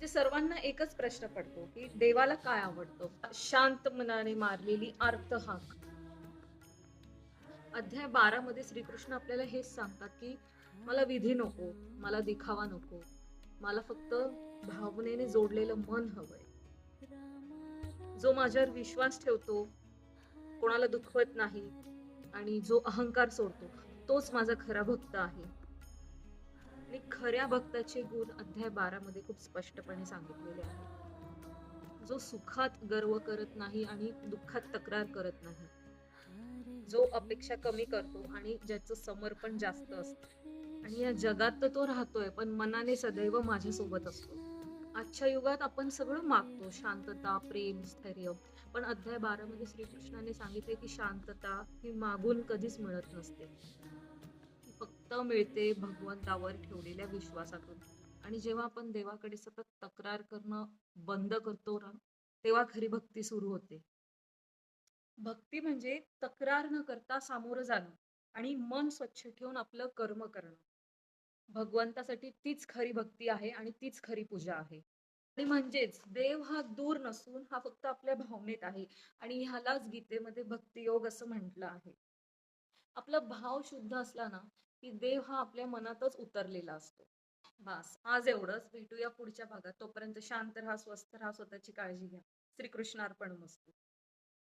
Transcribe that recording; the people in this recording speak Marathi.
म्हणजे सर्वांना एकच प्रश्न पडतो, की देवाला काय आवडतं? शांत मनाने मारलेली आर्त हाक. अध्याय 12 मध्ये श्रीकृष्ण आपल्याला हेच सांगतात, की मला विधी नको, मला दिखावा नको. मला फक्त भावनेने जोडलेलं मन हवंय. जो माझ्यावर विश्वास ठेवतो, कोणाला दुखवत नाही आणि जो अहंकार सोडतो, तोच माझा खरा भक्त आहे. आणि खऱ्या भक्ताचे गुण अध्याय 12 मध्ये खूप स्पष्टपणे सांगितलेले आहेत. जो सुखात गर्व करत नाही आणि दुःखात तक्रार करत नाही. जो अपेक्षा कमी करतो आणि ज्याचं समर्पण जास्त असतं. आणि या जगात तर तो राहतोय, पण मनाने सदैव माझ्यासोबत असतो. आजच्या युगात आपण सगळं मागतो, शांतता, प्रेम, स्थैर्य. पण अध्याय 12 मध्ये श्रीकृष्णाने सांगितले, की शांतता ही मागून कधीच मिळत नसते. ती फक्त मिळते भगवंतावर ठेवलेल्या विश्वासातून. आणि जेव्हा आपण देवाकडे सतत तक्रार करणं बंद करतो ना, तेव्हा खरी भक्ती सुरू होते. भक्ती म्हणजे तक्रार न करता सामोरं जाणं आणि मन स्वच्छ ठेवून आपलं कर्म करणं. भगवंतासाठी तीच खरी भक्ती आहे आणि तीच खरी पूजा आहे. आणि म्हणजेच देव हा दूर नसून हा फक्त आपल्या भावनेत आहे आणि ह्यालाच गीतेमध्ये भक्तियोग असं म्हटलं आहे. आपला भाव शुद्ध असला ना, की देव हा आपल्या मनातच उतरलेला असतो. बास, आज एवढंच. भेटूया पुढच्या भागात. तोपर्यंत शांत राहा, स्वस्थ राहा, स्वतःची काळजी घ्या. श्रीकृष्णार्पणमस्तु.